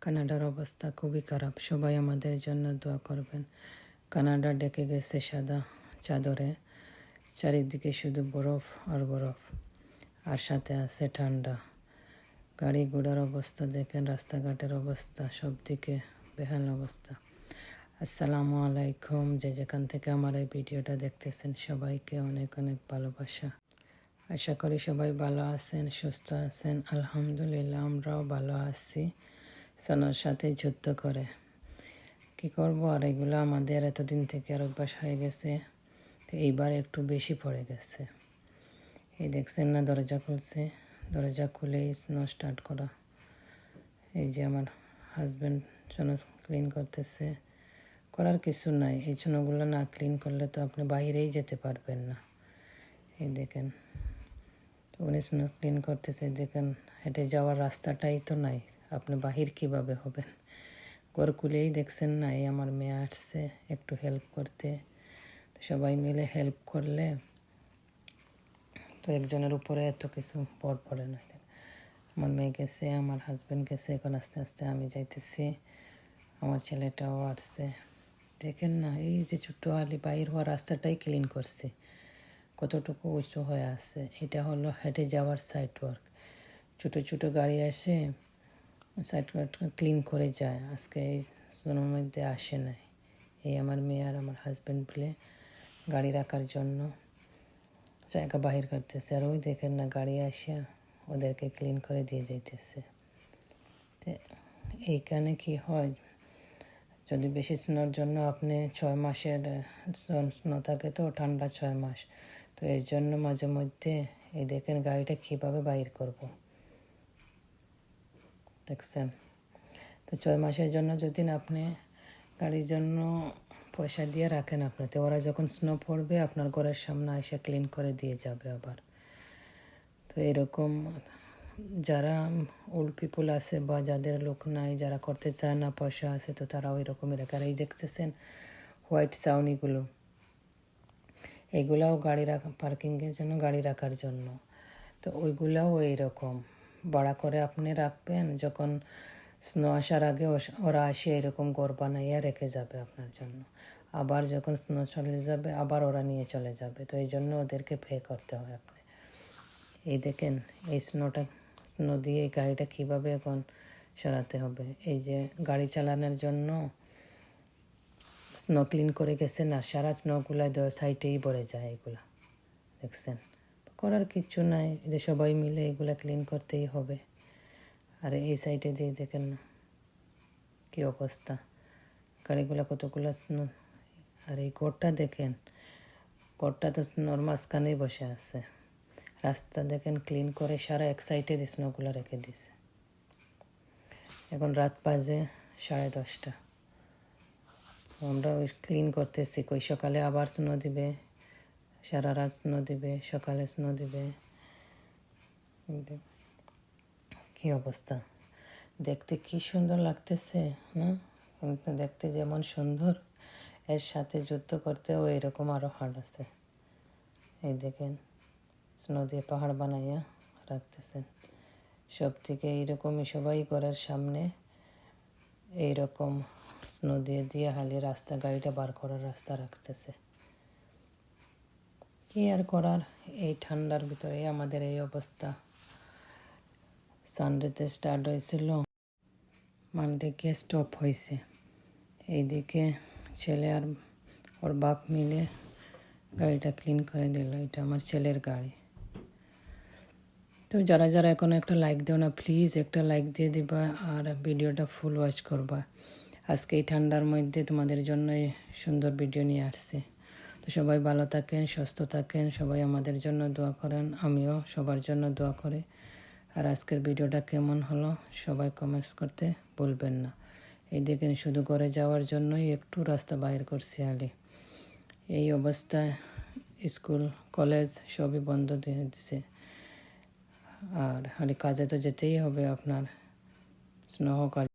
কানাডার অবস্থা খুবই খারাপ। সবাই আমাদের জন্য দোয়া করবেন। কানাডা ডেকে গেছে সাদা চাদরে, চারিদিকে শুধু বরফ আর বরফ, আর সাথে আছে ঠান্ডা। গাড়ি ঘোড়ার অবস্থা দেখেন, রাস্তাঘাটের অবস্থা, সব দিকে বেহাল অবস্থা। আসসালামু আলাইকুম, যে যেখান থেকে আমার এই ভিডিওটা দেখতেছেন সবাইকে অনেক অনেক ভালোবাসা। আশা করি সবাই ভালো আছেন, সুস্থ আছেন। আলহামদুলিল্লাহ আমরাও ভালো আছি। সোনার সাথে যুদ্ধ করে কি করব, আর এগুলো আমাদের এতদিন থেকে আর অভ্যাস হয়ে গেছে, তো এইবার একটু বেশি পড়ে গেছে। এই দেখছেন না, দরজা খুলছে, দরজা খুলেই স্নো স্টার্ট করা। এই যে আমার হাজব্যান্ড সোনো ক্লিন করতেছে। করার কিছু নাই, এই সোনোগুলো না ক্লিন করলে তো আপনি বাইরেই যেতে পারবেন না। এই দেখেন, তো উনি স্নো ক্লিন করতেছে, দেখেন হেঁটে যাওয়ার রাস্তাটাই তো নাই, আপনি বাহির কিভাবে হবেন। ঘর খুলেই দেখছেন না, এই আমার মেয়ে আসছে একটু হেল্প করতে। তো সবাই মিলে হেল্প করলে তো একজনের উপরে এত কিছু পড়ে না। আমার মেয়ে গেছে, আমার হাজব্যান্ড গেছে, এখন আস্তে আস্তে আমি যাইতেছি, আমার ছেলেটাও আসছে। দেখেন না, এই যে ছোট্ট আলি বাইর হওয়ার রাস্তাটাই ক্লিন করছে, কতটুকু উঁচু হয়ে আছে। এটা হলো হেঁটে যাওয়ার সাইড ওয়ার্ক। ছোটো ছোটো গাড়ি আসে সাইড ওয়ার্ক ক্লিন করে যায়, আজকে এই জোনের মধ্যে আসে নাই। এই আমার মেয়ে আর আমার হাজব্যান্ড বলে গাড়ি রাখার জন্য জায়গা বাহির করতেছে, আর ওই দেখেন না গাড়ি আসে ওদেরকে ক্লিন করে দিয়ে যাইতেছে। তো এইখানে কি হয়, যদি বেশি স্নোর জন্য আপনি 6 মাসের স্নো থাকে, তো ঠান্ডা 6 মাস, তো এর জন্য মাঝে মধ্যে এই দেখেন গাড়িটা কীভাবে বাইর করব, দেখছেন। তো 6 মাসের জন্য যদি আপনি গাড়ির জন্য পয়সা দিয়ে রাখেন আপনি, তো ওরা যখন স্নো পড়বে আপনার ঘরের সামনে এসে ক্লিন করে দিয়ে যাবে আবার। তো এরকম যারা ওল্ড পিপুল আছে বা যাদের লোক নাই, যারা করতে চায় না, পয়সা আছে, তো তারা ওই রকমই রাখে। আর এই দেখতেছেন হোয়াইট ছাউনিগুলো, এগুলাও গাড়ি রাখা, পার্কিংয়ের জন্য, গাড়ি রাখার জন্য। তো ওইগুলাও এইরকম ভাড়া করে আপনি রাখবেন, যখন স্নো আসার আগে ওরা আসে এরকম ঘর বানাইয়া রেখে যাবে আপনার জন্য। আবার যখন স্নো চলে যাবে আবার ওরা নিয়ে চলে যাবে, তো এই জন্য ওদেরকে পে করতে হয় আপনি। এই দেখেন এই স্নো দিয়ে এই গাড়িটা কীভাবে এখন সরাতে হবে। এই যে গাড়ি চালানোর জন্য স্নো ক্লিন করে গেছে না, সারা স্নোগুলা সাইডেই ভরে যায়, এগুলা দেখছেন। করার কিচ্ছু নাই, এদের সবাই মিলে এগুলা ক্লিন করতেই হবে। আর এই সাইডে দিয়ে দেখেন না কী অবস্থা, গাড়িগুলো কতগুলো স্নো। আর এই ঘরটা দেখেন, ঘরটা তো স্নোর মাঝখানেই বসে আছে। রাস্তা দেখেন ক্লিন করে সারা এক সাইডে দিয়ে স্নোগুলো রেখে দিছে। এখন রাত বাজে 10:30, আমরা ওই ক্লিন করতেছি, কই সকালে আবার স্নো দিবে, সারা রাত স্নো দিবে, সকালে স্নো দিবে। কী অবস্থা, দেখতে কি সুন্দর লাগতেছে না? দেখতে যেমন সুন্দর, এর সাথে যুদ্ধ করতেও এরকম আরও হার্ড আছে। এই দেখেন স্নো দিয়ে পাহাড় বানাইয়া রাখতেছেন। সব থেকে এইরকমই সবাই ঘরের সামনে এইরকম স্নো দিয়ে দিয়ে হালি রাস্তা, গাড়িটা বার করার রাস্তা রাখতেছে। কি আর করার, এই ঠান্ডার ভিতরে আমাদের এই অবস্থা। সানডেতে স্টার্ট হয়েছিল, মানডে গিয়ে স্টপ হয়েছে। এইদিকে ছেলে আর ওর বাপ মিলে গাড়িটা ক্লিন করে দিল। এটা আমার ছেলের গাড়ি। তো যারা যারা এখনও একটা লাইক দেও না, প্লিজ একটা লাইক দিয়ে দিবা আর ভিডিওটা ফুল ওয়াচ করবা। আজকে এই ঠান্ডার মধ্যে তোমাদের জন্য সুন্দর ভিডিও নিয়ে আসছি। তো সবাই ভালো থাকেন, সুস্থ থাকেন, সবাই আমাদের জন্য দোয়া করেন, আমিও সবার জন্য দোয়া করি। আর আজকের ভিডিওটা কেমন হলো সবাই কমেন্টস করতে ভুলবেন না। এই দেখেন শুধু ঘরে যাওয়ার জন্যই একটু রাস্তা বাইর করছি আলি। এই অবস্থায় স্কুল কলেজ সবই বন্ধ দিয়ে দিছে, আর খালি কাজে তো যেতেই হবে আপনার, স্নো হোক আর